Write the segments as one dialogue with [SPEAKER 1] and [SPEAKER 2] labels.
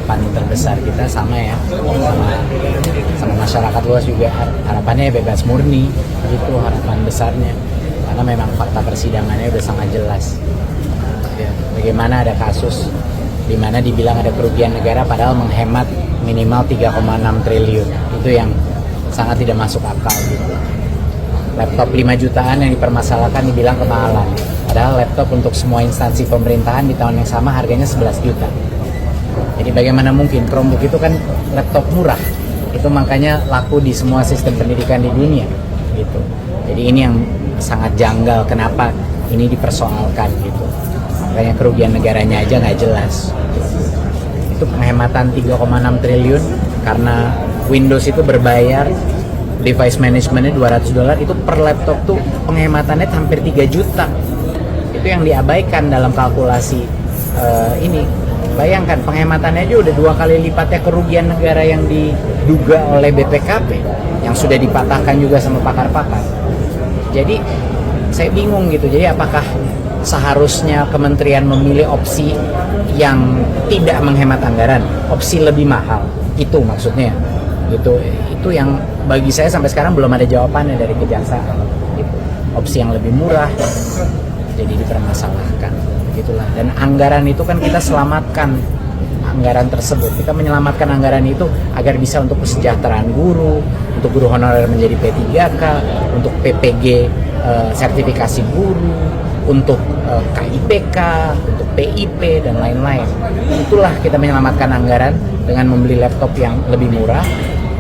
[SPEAKER 1] harapan terbesar kita sama ya, sama masyarakat luas juga harapannya bebas murni, itu harapan besarnya, karena memang fakta persidangannya udah sangat jelas. Ya, bagaimana ada kasus di mana dibilang ada kerugian negara padahal menghemat minimal 3,6 triliun, itu yang sangat tidak masuk akal gitu. Laptop 5 jutaan yang dipermasalahkan dibilang kemahalan, padahal laptop untuk semua instansi pemerintahan di tahun yang sama harganya 11 juta. Jadi bagaimana mungkin? Chromebook itu kan laptop murah, itu makanya laku di semua sistem pendidikan di dunia gitu. Jadi ini yang sangat janggal, kenapa ini dipersoalkan gitu. Makanya kerugian negaranya aja nggak jelas. Itu penghematan 3,6 triliun karena Windows itu berbayar, device managementnya $200, itu per laptop tuh penghematannya hampir 3 juta. Itu yang diabaikan dalam kalkulasi ini. Bayangkan penghematannya aja udah 2 kali lipatnya kerugian negara yang diduga oleh BPKP, yang sudah dipatahkan juga sama pakar-pakar. Jadi saya bingung gitu. Jadi apakah seharusnya kementerian memilih opsi yang tidak menghemat anggaran, opsi lebih mahal? Itu maksudnya. Itu yang bagi saya sampai sekarang belum ada jawabannya dari kejaksaan. Gitu. Opsi yang lebih murah jadi dipermasalahkan, begitulah. Dan anggaran itu kan kita selamatkan anggaran tersebut. Kita menyelamatkan anggaran itu agar bisa untuk kesejahteraan guru, untuk guru honorer menjadi P3K, untuk PPG sertifikasi guru, untuk KIPK, untuk PIP dan lain-lain. Itulah kita menyelamatkan anggaran dengan membeli laptop yang lebih murah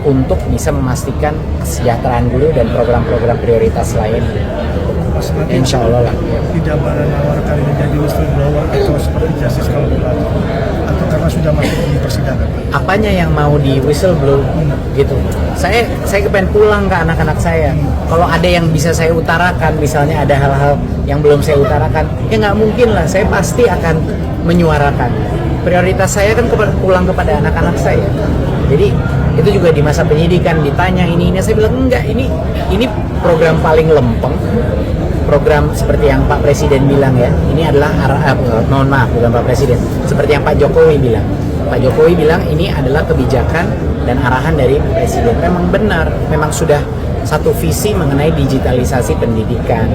[SPEAKER 1] untuk bisa memastikan kesejahteraan guru dan program-program prioritas lain. Insya Allah lah.
[SPEAKER 2] Tidak menawarkan menjadi whistleblower atau seperti justice kolaborator, atau karena sudah masuk di persidangan?
[SPEAKER 1] Apanya yang mau di whistleblow gitu? Saya kepengen pulang ke anak-anak saya. Kalau ada yang bisa saya utarakan, misalnya ada hal-hal yang belum saya utarakan, ya nggak mungkin lah. Saya pasti akan menyuarakan. Prioritas saya kan pulang kepada anak-anak saya. Jadi itu juga di masa penyidikan ditanya ini saya bilang enggak, ini program paling lempeng. Program seperti yang Pak Presiden bilang ya, ini adalah mohon maaf bukan Pak Presiden, seperti yang Pak Jokowi bilang. Pak Jokowi bilang ini adalah kebijakan dan arahan dari Presiden. Memang benar, memang sudah satu visi mengenai digitalisasi pendidikan.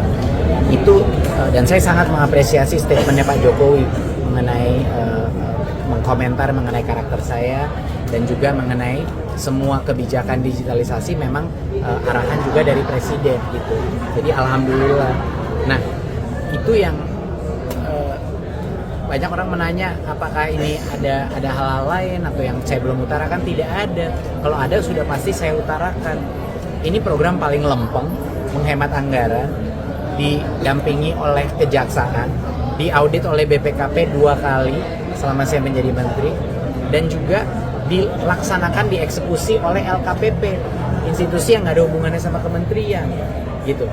[SPEAKER 1] Itu dan saya sangat mengapresiasi statementnya Pak Jokowi mengenai mengkomentar mengenai karakter saya dan juga mengenai semua kebijakan digitalisasi memang arahan juga dari Presiden gitu. Jadi alhamdulillah. Nah, itu yang banyak orang menanya apakah ini ada hal-hal lain atau yang saya belum utarakan. Tidak ada. Kalau ada sudah pasti saya utarakan. Ini program paling lempeng, menghemat anggaran, didampingi oleh kejaksaan, diaudit oleh BPKP 2 kali selama saya menjadi menteri, dan juga dilaksanakan, dieksekusi oleh LKPP, institusi yang nggak ada hubungannya sama kementerian gitu.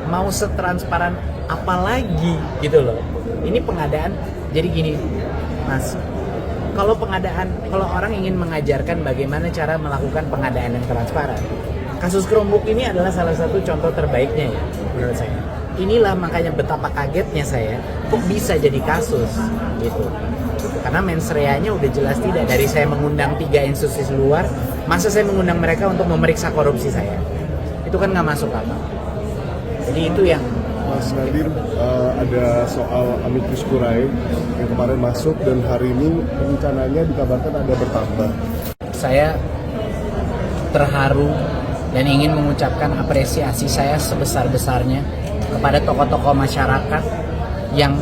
[SPEAKER 1] Mau setransparan apa lagi gitu loh. Ini pengadaan. Jadi gini Mas, kalau orang ingin mengajarkan bagaimana cara melakukan pengadaan yang transparan, kasus Chromebook ini adalah salah satu contoh terbaiknya ya menurut saya. Inilah makanya betapa kagetnya saya kok bisa jadi kasus gitu. Karena mens rea-nya udah jelas tidak. Dari saya mengundang 3 institusi luar, masa saya mengundang mereka untuk memeriksa korupsi saya? Itu kan nggak masuk akal. Jadi itu yang
[SPEAKER 3] Mas Nadiem, ada soal amicus curiae yang kemarin masuk dan hari ini rencananya dikabarkan ada bertambah.
[SPEAKER 1] Saya terharu dan ingin mengucapkan apresiasi saya sebesar-besarnya kepada tokoh-tokoh masyarakat yang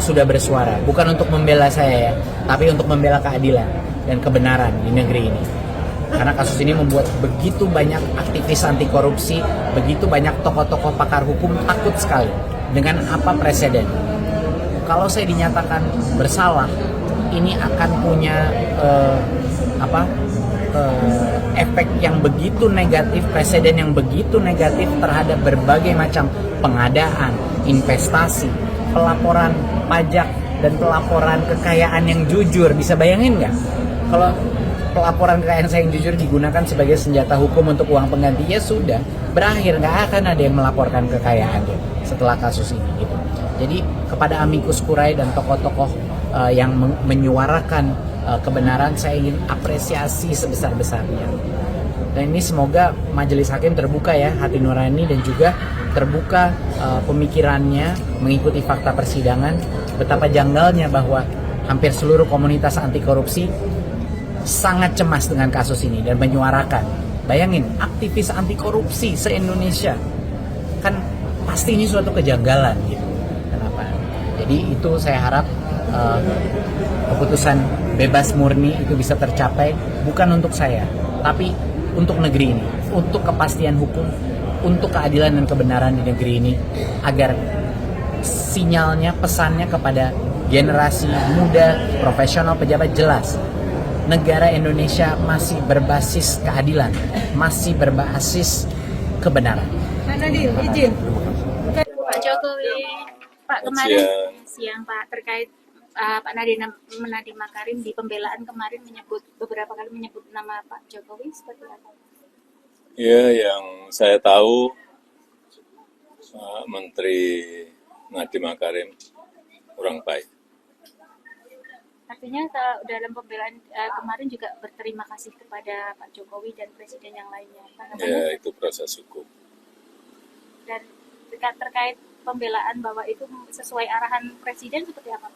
[SPEAKER 1] sudah bersuara, bukan untuk membela saya ya, tapi untuk membela keadilan dan kebenaran di negeri ini. Karena kasus ini membuat begitu banyak aktivis anti korupsi, begitu banyak tokoh-tokoh pakar hukum takut sekali dengan apa presiden. Kalau saya dinyatakan bersalah, ini akan punya efek yang begitu negatif, presiden yang begitu negatif terhadap berbagai macam pengadaan, investasi, pelaporan pajak, dan pelaporan kekayaan yang jujur. Bisa bayangin nggak kalau pelaporan kekayaan saya yang jujur digunakan sebagai senjata hukum untuk uang pengganti? Ya sudah, berakhir, nggak akan ada yang melaporkan kekayaannya setelah kasus ini gitu. Jadi kepada amicus curiae dan tokoh-tokoh yang menyuarakan kebenaran saya ingin apresiasi sebesar-besarnya. Dan ini semoga majelis hakim terbuka ya hati nurani dan juga terbuka pemikirannya mengikuti fakta persidangan. Betapa janggalnya bahwa hampir seluruh komunitas anti korupsi sangat cemas dengan kasus ini dan menyuarakan. Bayangin, aktivis anti korupsi se-Indonesia, kan pasti ini suatu kejanggalan gitu. Kenapa? Jadi itu saya harap keputusan bebas murni itu bisa tercapai, bukan untuk saya, tapi untuk negeri ini, untuk kepastian hukum, untuk keadilan dan kebenaran di negeri ini, agar sinyalnya, pesannya kepada generasi muda, profesional, pejabat jelas. Negara Indonesia masih berbasis keadilan, masih berbasis kebenaran.
[SPEAKER 4] Pak Nadiem, izin. Pak Jokowi, Pak kemarin siang Pak terkait Pak Nadiem Makarim di pembelaan kemarin beberapa kali menyebut nama Pak Jokowi, seperti apa?
[SPEAKER 5] Ya, yang saya tahu Pak Menteri Nadiem Makarim kurang baik.
[SPEAKER 4] Artinya dalam pembelaan kemarin juga berterima kasih kepada Pak Jokowi dan Presiden yang lainnya.
[SPEAKER 5] Ya, itu proses hukum.
[SPEAKER 4] Dan terkait pembelaan bahwa itu sesuai arahan Presiden seperti apa?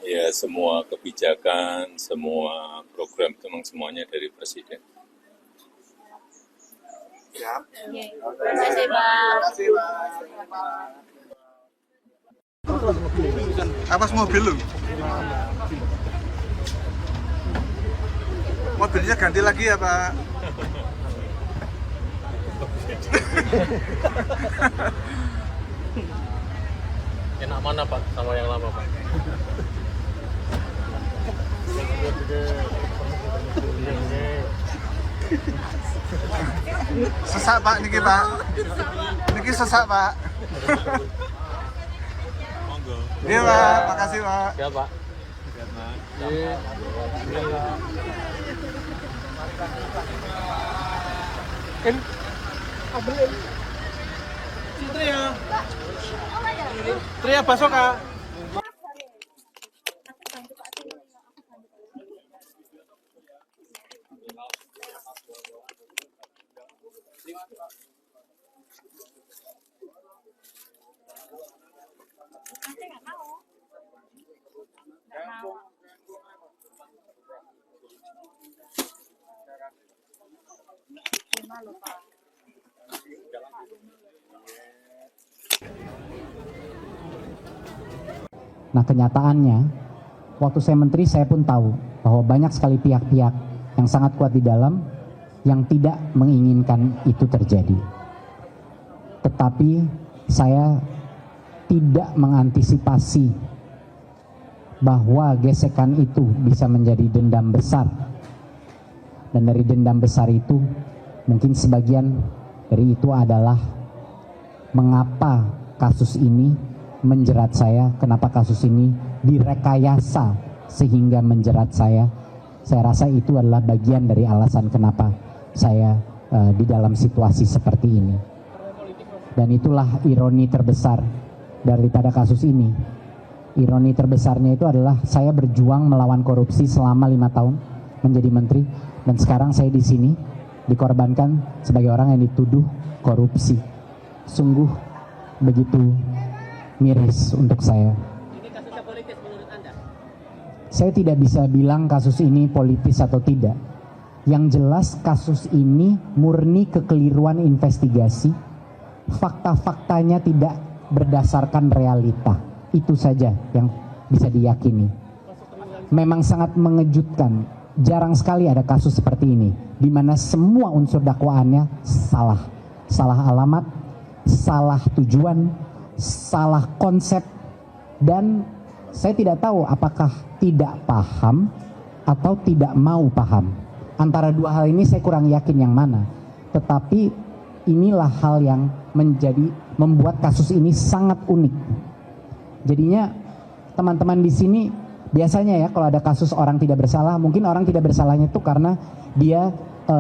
[SPEAKER 5] Ya, semua kebijakan, semua program itu memang semuanya dari Presiden.
[SPEAKER 4] Siap. Terima kasih, Pak.
[SPEAKER 6] Awas mobil lu. Mobilnya ganti lagi ya, Pak.
[SPEAKER 7] Enak mana Pak sama yang lama Pak?
[SPEAKER 6] Sesak Pak niki Pak. Niki sesak Pak. Iya Pak, makasih Pak.
[SPEAKER 7] Ya Pak.
[SPEAKER 6] Tria Basoka.
[SPEAKER 1] Nah kenyataannya, waktu saya menteri saya pun tahu bahwa banyak sekali pihak-pihak yang sangat kuat di dalam yang tidak menginginkan itu terjadi. Tetapi saya tidak mengantisipasi bahwa gesekan itu bisa menjadi dendam besar. Dan dari dendam besar itu, mungkin sebagian dari itu adalah mengapa kasus ini menjerat saya, kenapa kasus ini direkayasa sehingga menjerat saya. Saya rasa itu adalah bagian dari alasan kenapa saya di dalam situasi seperti ini. Dan itulah ironi terbesar daripada kasus ini. Ironi terbesarnya itu adalah saya berjuang melawan korupsi selama 5 tahun menjadi menteri, dan sekarang saya di sini dikorbankan sebagai orang yang dituduh korupsi. Sungguh begitu miris untuk saya.
[SPEAKER 7] Ini kasusnya politis menurut Anda?
[SPEAKER 1] Saya tidak bisa bilang kasus ini politis atau tidak. Yang jelas kasus ini murni kekeliruan investigasi. Fakta-faktanya tidak berdasarkan realita. Itu saja yang bisa diyakini. Memang sangat mengejutkan. Jarang sekali ada kasus seperti ini, di mana semua unsur dakwaannya salah. Salah alamat, salah tujuan, salah konsep, dan saya tidak tahu apakah tidak paham atau tidak mau paham. Antara dua hal ini saya kurang yakin yang mana. Tetapi inilah hal yang membuat kasus ini sangat unik. Jadinya teman-teman di sini biasanya ya kalau ada kasus orang tidak bersalah, mungkin orang tidak bersalahnya itu karena dia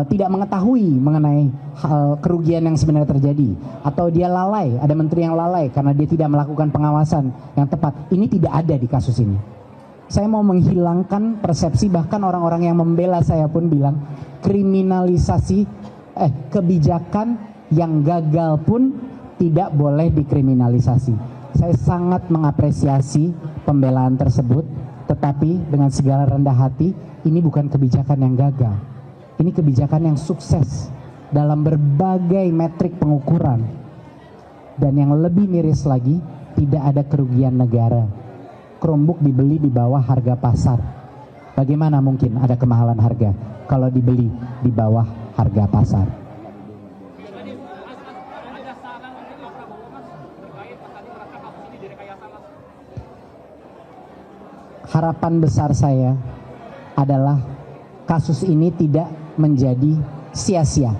[SPEAKER 1] tidak mengetahui mengenai hal kerugian yang sebenarnya terjadi, atau dia lalai, ada menteri yang lalai karena dia tidak melakukan pengawasan yang tepat. Ini tidak ada di kasus ini. saya mau menghilangkan persepsi, bahkan orang-orang yang membela saya pun bilang kriminalisasi kebijakan yang gagal pun tidak boleh dikriminalisasi. Saya sangat mengapresiasi pembelaan tersebut, tetapi dengan segala rendah hati, ini bukan kebijakan yang gagal. Ini kebijakan yang sukses dalam berbagai metrik pengukuran. Dan yang lebih miris lagi, tidak ada kerugian negara. Chromebook dibeli di bawah harga pasar. Bagaimana mungkin ada kemahalan harga kalau dibeli di bawah harga pasar? Harapan besar saya adalah kasus ini tidak menjadi sia-sia.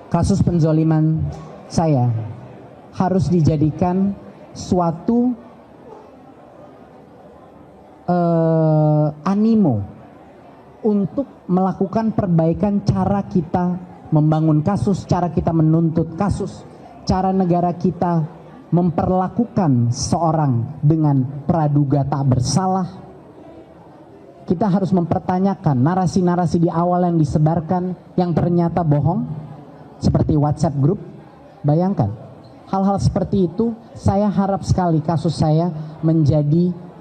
[SPEAKER 1] Kasus penzoliman saya harus dijadikan suatu animo untuk melakukan perbaikan cara kita membangun kasus, cara kita menuntut kasus, cara negara kita memperlakukan seorang dengan praduga tak bersalah. Kita harus mempertanyakan narasi-narasi di awal yang disebarkan yang ternyata bohong, seperti WhatsApp group. Bayangkan, hal-hal seperti itu saya harap sekali kasus saya menjadi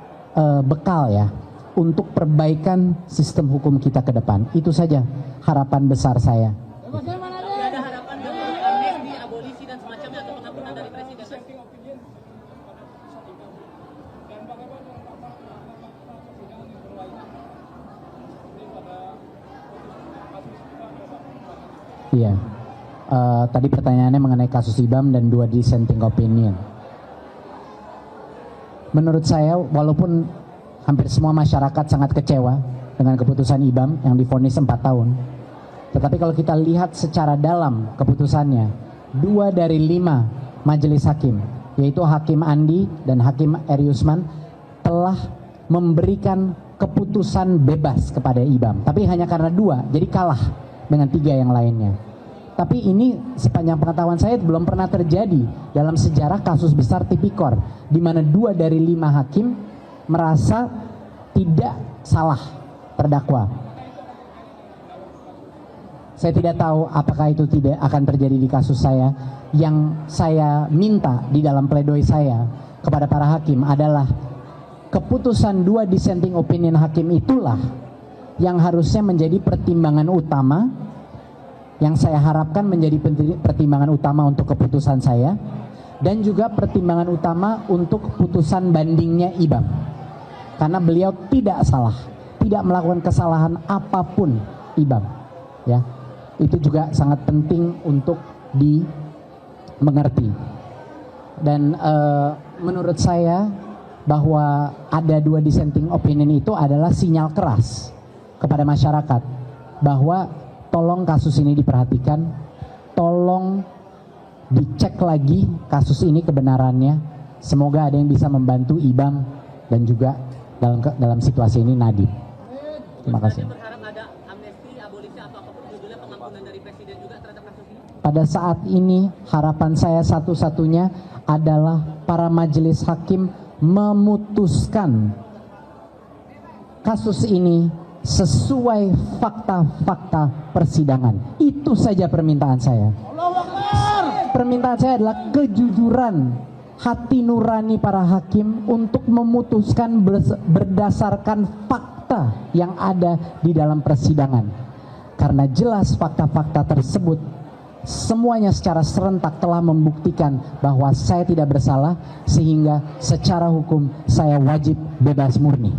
[SPEAKER 1] bekal ya untuk perbaikan sistem hukum kita ke depan. Itu saja harapan besar saya.
[SPEAKER 7] Ada harapan amnesti, abolisi dan semacamnya atau pengampunan dari presiden?
[SPEAKER 1] Iya. Tadi pertanyaannya mengenai kasus IBAM dan 2 dissenting opinion. Menurut saya, walaupun hampir semua masyarakat sangat kecewa dengan keputusan IBAM yang divonis 4 tahun, tetapi kalau kita lihat secara dalam keputusannya, 2 dari 5 majelis hakim, yaitu Hakim Andi dan Hakim Eriusman, telah memberikan keputusan bebas kepada IBAM. Tapi hanya karena 2, jadi kalah dengan 3 yang lainnya. Tapi ini sepanjang pengetahuan saya belum pernah terjadi dalam sejarah kasus besar tipikor, di mana 2 dari 5 hakim merasa tidak salah terdakwa. Saya tidak tahu apakah itu tidak akan terjadi di kasus saya. Yang saya minta di dalam pledoi saya kepada para hakim adalah keputusan 2 dissenting opinion hakim itulah yang harusnya menjadi pertimbangan utama, yang saya harapkan menjadi pertimbangan utama untuk keputusan saya, dan juga pertimbangan utama untuk putusan bandingnya IBAM. Karena beliau tidak salah, tidak melakukan kesalahan apapun IBAM. Ya, itu juga sangat penting untuk dimengerti. Dan menurut saya bahwa ada 2 dissenting opinion itu adalah sinyal keras kepada masyarakat bahwa tolong kasus ini diperhatikan, tolong dicek lagi kasus ini kebenarannya. Semoga ada yang bisa membantu IBAM dan juga dalam situasi ini Nadiem. Terima kasih.
[SPEAKER 7] Berharap ada amnesti, abolisi atau apapun judulnya, pengampunan dari presiden juga terhadap kasus ini.
[SPEAKER 1] Pada saat ini harapan saya satu-satunya adalah para majelis hakim memutuskan kasus ini sesuai fakta-fakta persidangan. Itu saja permintaan saya. Permintaan saya adalah kejujuran hati nurani para hakim untuk memutuskan berdasarkan fakta yang ada di dalam persidangan. Karena jelas fakta-fakta tersebut semuanya secara serentak telah membuktikan bahwa saya tidak bersalah, sehingga secara hukum saya wajib bebas murni.